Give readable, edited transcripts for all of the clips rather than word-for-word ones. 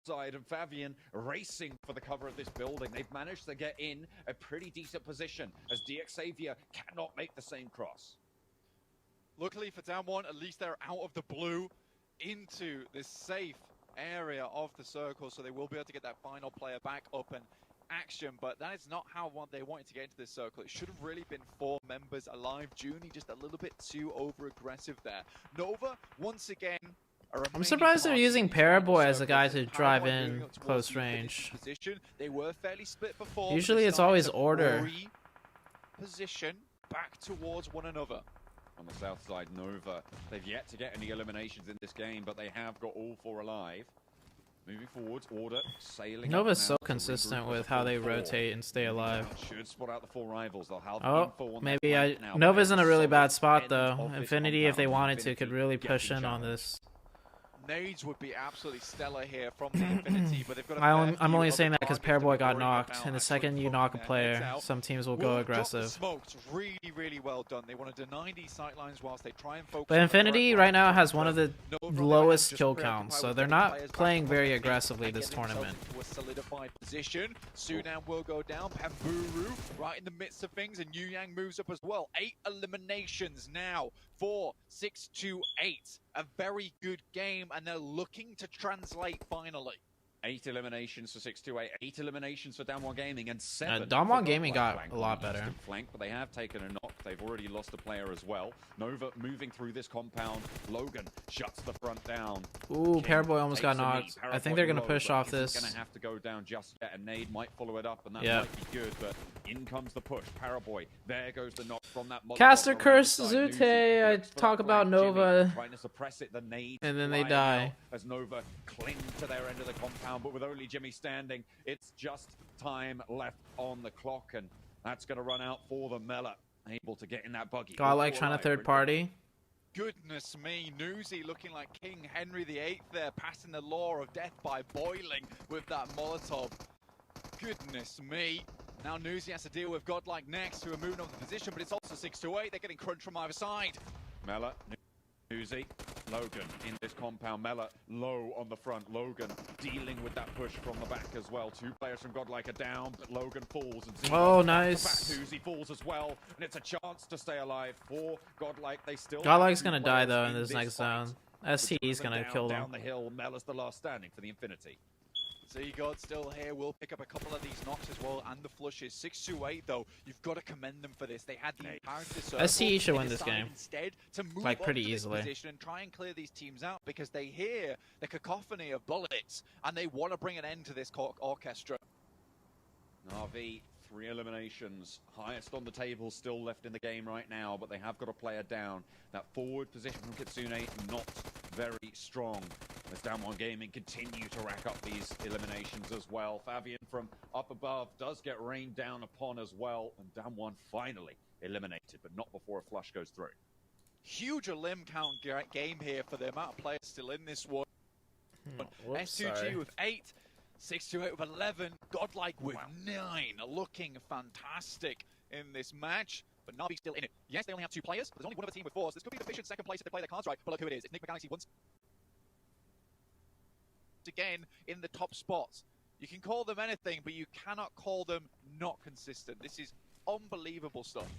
side, and Fabian racing for the cover of this building. They've managed to get in a pretty decent position as DXavier cannot make the same cross. Luckily for Down One, at least they're out of the blue into this safe area of the circle, so they will be able to get that final player back up and action, but that is not how they wanted to get into this circle. It should have really been 4 members alive. Junie just a little bit too over-aggressive there. Nova, once again, I'm surprised they're using Paraboy as a guy to drive in close range. They were fairly split before. Usually it's always order. Position back towards one another. On the south side, Nova, they've yet to get any eliminations in this game, but they have got all 4 alive. Moving forwards, order, sailing. Nova's so consistent with how they rotate and stay alive. Should spot out the 4 rivals. They'll have Oh, maybe Nova's in a really bad spot though. Infinity, if they wanted to, could really push in on this. Nades would be absolutely stellar here from the Infinity, but they've got I'm only saying that because Paraboy got knocked, and the second you knock a player, some teams will go aggressive. Smoked really, really well done. They want to deny these sightlines whilst they try and focus. But Infinity right now has one of the lowest kill counts, so they're not playing very aggressively this tournament. A solidified position. Sunan will go down. Pamburu right in the midst of things, and Yu Yang moves up as well. 8 eliminations now for 628. A very good game, and they're looking to translate finally. 8 eliminations for 628, 8 eliminations for Damwon Gaming, and 7. Damwon Gaming got a lot better. Flank, but they have taken a knock. They've already lost a player as well. Nova moving through this compound. Logan shuts the front down. Ooh, Paraboy almost got knocked. I think they're going to push off this. Going to have to go down just yet. A nade might follow it up, and that might be good, but in comes the push. Paraboy, there goes the knock from that. Caster Curse Zute. I talk about Nova, trying to suppress it. The nade and then they die. As Nova cling to their end of the compound, but with only Jimmy standing, it's just time left on the clock, and that's going to run out for the Mela. Able to get in that buggy. Godlike trying to third party. Goodness me, Newsy looking like King Henry VIII there, passing the law of death by boiling with that Molotov. Goodness me. Now Newsy has to deal with Godlike next, who are moving on the position, but it's also 6-8. They're getting crunched from either side. Mela, Newsy, Logan in this compound. Mela low on the front. Logan dealing with that push from the back as well. 2 players from Godlike are down, but Logan falls. And nice. Newsy falls as well, and it's a chance to stay alive for Godlike. They still. Godlike's gonna die though in this next zone. STE's gonna kill them. Down the hill, Mela's the last standing for the Infinity. Z-God still here, will pick up a couple of these knocks as well, and the flushes. 6-8 though, you've got to commend them for this. They had the entire STE should win this game, instead to move like pretty on to easily, this position and try and clear these teams out, because they hear the cacophony of bullets and they want to bring an end to this orchestra. Na'Vi, 3 eliminations, highest on the table, still left in the game right now, but they have got a player down. That forward position from Kitsune not very strong, as Damwon Gaming continue to rack up these eliminations as well. Fabian from up above does get rained down upon as well, and Damwon finally eliminated, but not before a flush goes through. Huge limb count game here for the amount of players still in this one. S2G with 8. 6-8 with 11, Godlike with 9, looking fantastic in this match, but Na'Vi still in it. Yes, they only have 2 players, but there's only one other team with 4, so this could be the efficient second place if they play their cards right, but look who it is. It's Nick McGalaxy once again in the top spots. You can call them anything, but you cannot call them not consistent. This is unbelievable stuff.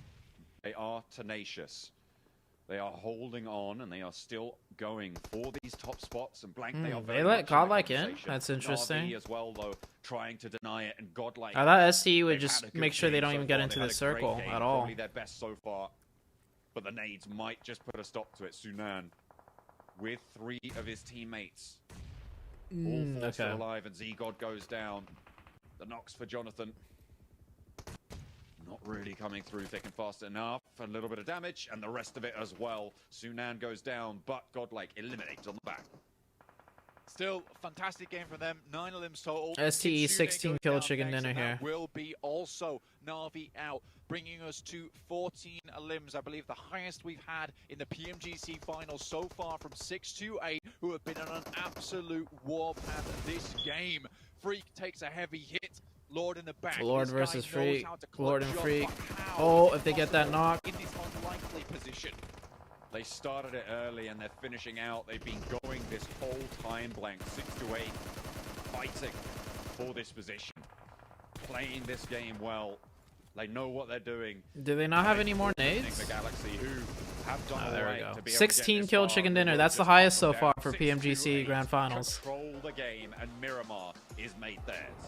They are tenacious. They are holding on, and they are still going for these top spots. And Blank, they let Godlike in. That's interesting. Na'Vi as well, though, trying to deny it, and Godlike. I thought STE would just make sure they don't even get into the circle at all. Probably their best so far, but the nades might just put a stop to it. Sunan, with 3 of his teammates, all 4 still alive, and Z-God goes down. The knocks for Jonathan. Not really coming through thick and fast enough. A little bit of damage, and the rest of it as well. Sunan goes down, but Godlike eliminates on the back. Still, fantastic game from them. 9 limbs total. STE 16 kill chicken dinner here. Will be also Na'Vi out, bringing us to 14 limbs. I believe the highest we've had in the PMGC finals so far from 6-8, who have been on an absolute warpath this game. Freak takes a heavy hit. Lord in the back. Lord versus Freak. Lord and Freak. Oh, if they get that knock. In this unlikely position. They started it early and they're finishing out. They've been going this whole time, Blank. 6-8. fighting for this position, playing this game well. They know what they're doing. Do they not have any more nades? The Galaxy, who have done There we right go. to be able to 16 get kill this chicken far. dinner. That's the Just highest so down far for 6-8, PMGC Grand Finals. Control the game, and Miramar is made theirs.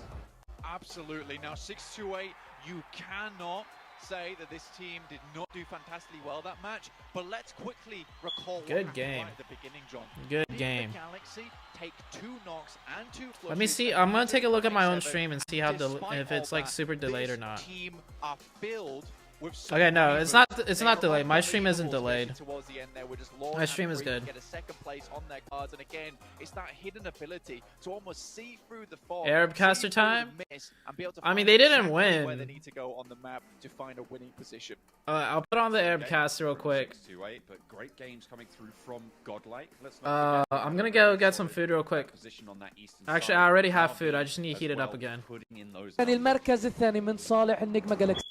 Absolutely. Now 6-8, you cannot say that this team did not do fantastically well that match, but let's quickly recall what Good happened game. right at the beginning, John. Good Did game. The Galaxy take 2 knocks and 2 flushes. Let me see. I'm gonna take a look at my own 27. stream and see how Despite if it's all like that, super delayed or this not. team are filled with Okay, no, it's not. It's They not were delayed. My stream isn't unbelievable, delayed. especially towards the end there. We're just Lord My stream and is Free good. Get a second place on their cards, and again, it's that hidden ability to almost see through the fog, Arab see caster through the time? mist, and be able to I mean, find they didn't exactly win. where they need to go on the map to find a winning position. I'll put on the Arab cast real quick. 6-8, but great games coming through from Godlike. Let's not forget I'm gonna go get some food real quick. position on that eastern Actually, side. I already have RB food. I just need to as heat it up well, again. putting in those ثاني numbers. المركز الثاني من صالح النجمة جالكسي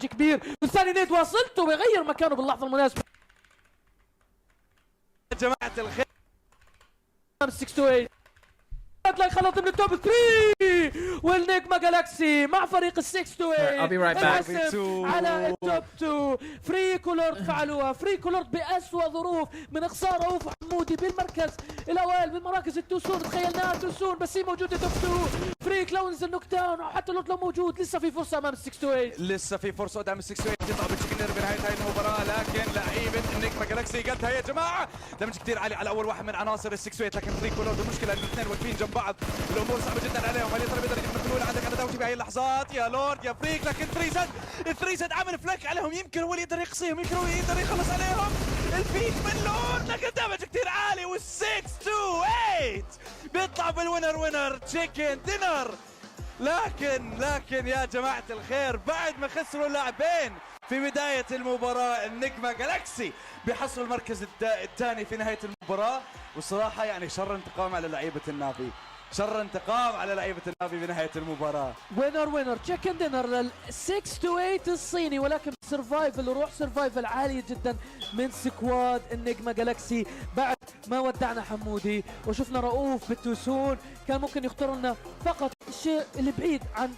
كبير، والثاني نيد واصلته ويغير مكانه باللحظة المناسبة. يا جماعة الخير 6-8 لا خلط من التوب 3 والنجمة جالاكسي مع فريق ال 6-8. I'll be right back. على التوب 2. فري كولورد فعلوها، فري كولورد بأسوأ ظروف من إخسار رؤوف حمودي بالمركز الأوائل بالمراكز التوسون، تخيلناها توسون بس هي موجودة توب 2. فري كلاونز النوك داون وحتى لو موجود لسه في فرصة أمام ال 6-8. لسه في فرصه قدام ال 6-8 تطلع بالتشكيلر بنهايه هاي المباراه، لكن لعيبه النجمه جالاكسي قدها يا جماعه. دمج كثير عالي على اول واحد من عناصر ال 6-8، لكن فري كولورد المشكله انه الاثنين واقفين جنب بعض، الامور صعبه جدا عليهم. هل يا ترى بيقدر يجيب النقطه عندك على دوتي بهي اللحظات يا لورد يا فريك، لكن الثريزد عامل فلك عليهم، يمكن هو اللي يقدر يقصيهم، يمكن هو يقدر يخلص عليهم. الفيك من لورد لكن دمج كثير عالي، وال 6-8 بيطلع بالوينر تشيكن دينر. لكن يا جماعة الخير بعد ما خسروا لاعبين في بداية المباراة، النجمة جالاكسي بيحصلوا المركز الثاني في نهاية المباراة. والصراحة يعني شر انتقام على لعيبة النافي، شر انتقام على لعيبة النافي بنهاية المباراة. وينر تشيكن دينر لل 6-8 الصيني، ولكن سرفايفل وروح سرفايفل عالية جدا من سكواد النجمة جالاكسي بعد ما ودعنا حمودي وشفنا رؤوف بالتوسون. كان ممكن يختار لنا فقط الشيء اللي بعيد عن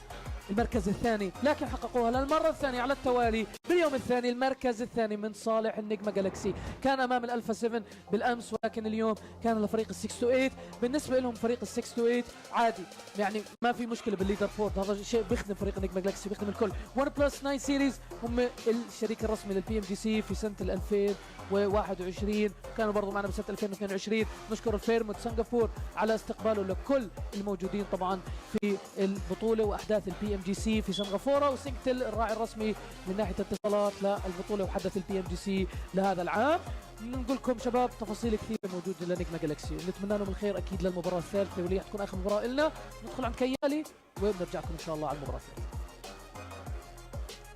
المركز الثاني، لكن حققوها للمرة الثانية على التوالي باليوم الثاني. المركز الثاني من صالح النجمة جالاكسي كان أمام الألفا 7 بالأمس، ولكن اليوم كان لفريق ال 6-8. بالنسبة لهم فريق ال 6-8 عادي، يعني ما في مشكلة بالليدر فورد، هذا شيء بيخدم فريق النجمة جالاكسي، بيخدم الكل. 1+9 سيريز هم الشريك الرسمي للبي ام جي سي في سنة 2021، كانوا برضو معنا بسنة 2022. نشكر الفيرم وسنغافور على استقباله لكل الموجودين طبعا في البطولة وأحداث البي ام جي سي في سنغافورة، وسينكتل الراعي الرسمي من ناحية اتصالات للبطولة وحدث البي ام جي سي لهذا العام. نقول لكم شباب تفاصيل كثيرة موجودة لنجمة جالاكسي، نتمنى لهم الخير أكيد للمباراة الثالثة واللي حتكون آخر مباراة لنا. ندخل عن كيالي وبنرجع لكم إن شاء الله على المباراة الثالثة.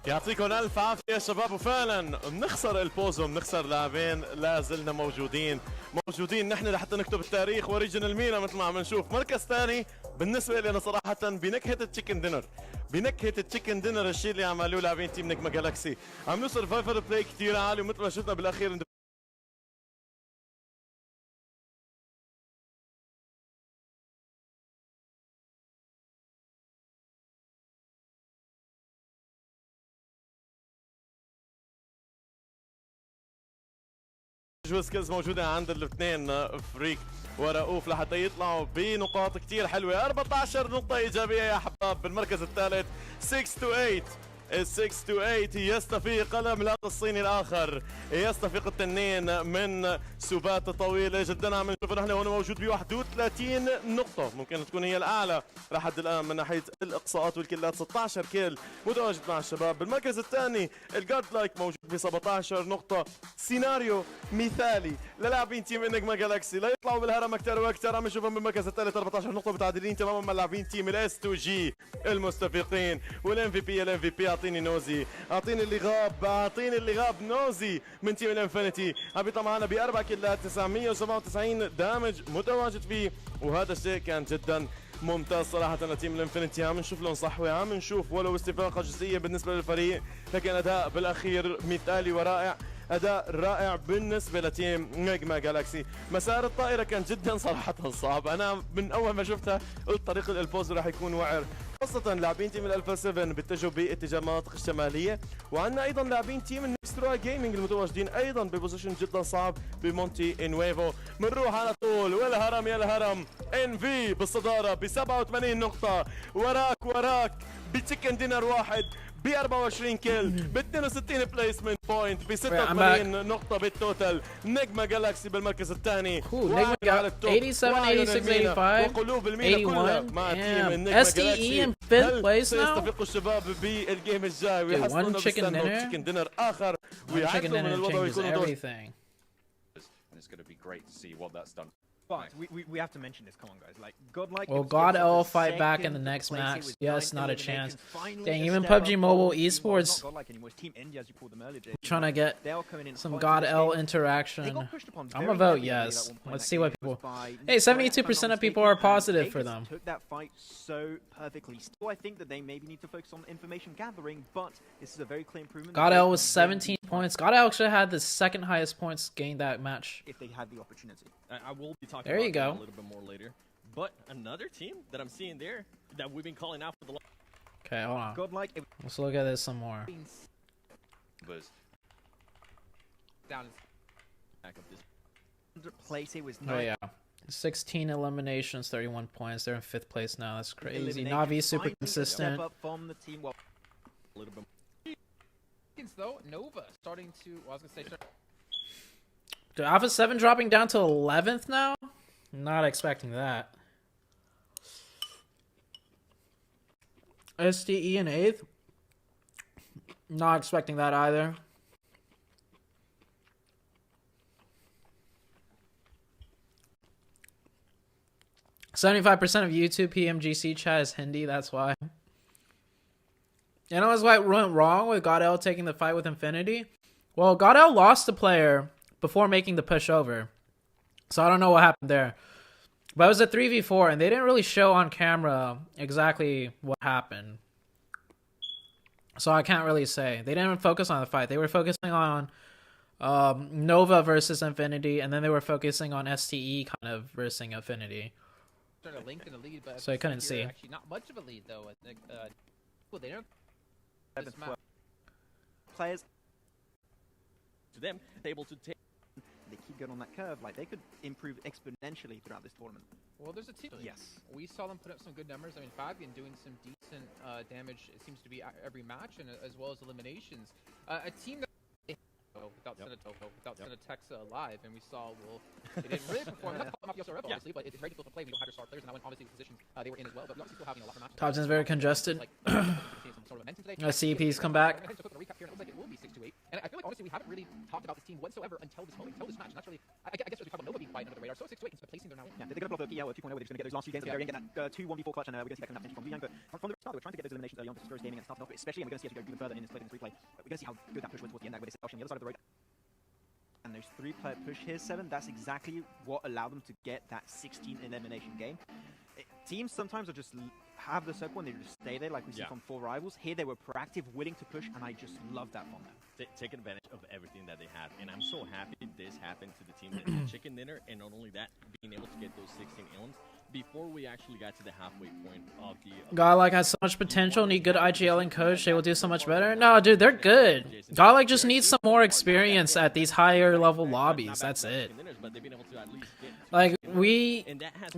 يعطيكم الف عافيه يا شباب، وفعلا بنخسر البوز وبنخسر لاعبين، لا زلنا موجودين نحن لحتى نكتب التاريخ. وريجنال مينا مثل ما عم نشوف مركز ثاني بالنسبه لي انا صراحه بنكهه التشيكن دينر، الشيء اللي عملوه لاعبين تيم نجمه جالاكسي، عملوا سرفايفر بلاي كثير عالي، ومثل ما شفنا بالاخير سكيلز موجودة عند الاثنين فريك ورؤوف لحتى يطلعوا بنقاط كتير حلوة. 14 نقطة إيجابية يا حباب بالمركز الثالث. 6-8 ال 6-8 يستفيق العملاق الصيني الآخر، يستفيق التنين من سبات طويلة جدا. عم نشوف نحن هون موجود ب 31 نقطة، ممكن تكون هي الأعلى لحد الآن من ناحية الإقصاءات والكلات. 16 كيل متواجد مع الشباب. بالمركز الثاني الجاد لايك موجود ب 17 نقطة. سيناريو مثالي للاعبين تيم انجما جالاكسي لا يطلعوا بالهرم أكثر وأكثر. عم نشوفهم بالمركز الثالث 14 نقطة متعادلين تماما مع لاعبين تيم الاس 2 جي المستفيقين. والام في بي اعطيني نوزي، اعطيني اللي غاب نوزي من تيم الانفينيتي، عم بيطلع معنا ب4 كيلات 997 دامج متواجد فيه، وهذا الشيء كان جدا ممتاز صراحة لتيم الانفينيتي. عم نشوف لهم صحوة، عم نشوف ولو استفاقة جزئية بالنسبة للفريق، لكن أداء بالأخير مثالي ورائع. أداء رائع بالنسبة لتيم نجمة جالاكسي. مسار الطائرة كان جدا صراحة صعب، أنا من أول ما شفتها قلت طريق الفوز راح يكون وعر، خاصة لاعبين تيم الالفا 7 بيتجهوا باتجاه المناطق الشمالية، وعندنا أيضا لاعبين تيم النكسترا جيمنج المتواجدين أيضا ببوزيشن جدا صعب بمونتي انويفو. بنروح على طول والهرم يا الهرم، ان في بالصدارة ب 87 نقطة، وراك بتشيكن دينر واحد ب 24 كيل ب 62 بليسمنت بوينت ب 86 نقطة بالتوتال. نجمة جالاكسي بالمركز الثاني. نجمة 87, 86, 85, وقلوب المينا كلها 81. مع تيم النجمة SDE in 5th هل place now. سيستفيقوا الشباب بالجيم الجاي ويحصلون تشيكن دينر آخر ويعدوا من الوضع ويكونوا دور. And it's going to be great to see what that's done. But we have to mention this. Come on, guys. Like Godlike. Will God L fight back in the next match? Yes, not a chance. Dang, even PUBG Mobile Esports trying to get some God L interaction. I'm gonna vote yes. Let's see what people. Hey, 72% of people are positive for them. Took that fight so perfectly. Still, I think that they maybe need to focus on information gathering, but this is a very clear improvement. God L was 17 points. God L actually had the second highest points gained that match. If they had the opportunity. I will be talking there you about go. a little bit more later. But another team that I'm seeing there that we've been calling out for the. Okay, hold on. Godlike. Let's look at this some more. Down back up this place. It was oh yeah, 16 eliminations, 31 points. They're in 5th place now. That's crazy. Navi super consistent. Up from the team. Well, a little bit. Though Nova starting to. Well, I was gonna say. Dude, Alpha 7 dropping down to 11th now? Not expecting that. SDE in 8th? Not expecting that either. "75% of YouTube PMGC chat is Hindi, that's why." You know what went wrong with God L taking the fight with Infinity? Well, God L lost the player before making the push over. So I don't know what happened there. But it was a 3v4, and they didn't really show on camera exactly what happened. So I can't really say. They didn't focus on the fight. They were focusing on Nova versus Infinity, and then they were focusing on STE kind of versus Infinity. Started linked in the lead, but so I couldn't see. Actually, not much of a lead though. I think. Well, they don't. Players to them, they're able to take. They keep going on that curve. Like they could improve exponentially throughout this tournament. Well, there's a team. Yes, we saw them put up some good numbers. I mean, Fabian doing some decent damage. It seems to be every match, and as well as eliminations. A team that. Without Senatex live, and we saw they didn't really perform. Not Mafioso Rebel, obviously, but it's very difficult to play. We don't have star players, and that went obviously the positions they were in as well. But we're obviously still having a lot of matches. Top 10's very congested. CP's come back. It looks like it will be 6-8, and I feel like honestly we haven't really talked about this team whatsoever until this moment, until this match. And that's really, I guess, as we talk about Nova being quite under the radar. So 6-8 is placing there now. Yeah, they're going to blow the PL 2.0 where they're just going to get those last few games of the very end, get that 2-1v4 clutch, and we're going to see that kind of finish from Liang. But from the start, they were trying to get those eliminations early on to Spurs Gaming and starting off, especially, and we're going to see as we go even further in this replay. We're going to see how good that push was towards the end, where they set on the other side of the road. And those 3-player push here, 7, that's exactly what allowed them to get that 16 elimination game. Teams sometimes will just have the circle and they just stay there, like we see from 4 rivals. Here they were proactive, willing to push, and I just love that from them. Taking advantage of everything that they have, and I'm so happy this happened to the team in the Chicken Dinner, and not only that, being able to get those 16 elims before we actually got to the halfway point of the. Godlike has so much potential, need good IGL and coach, they will do so much better. No, dude, they're good. Godlike just needs some more experience at these higher level lobbies. That's it. Like,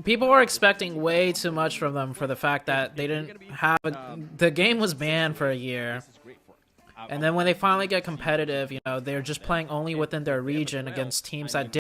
people were expecting way too much from them for the fact that they didn't have the game was banned for a year. And then when they finally get competitive, you know, they're just playing only within their region against teams that did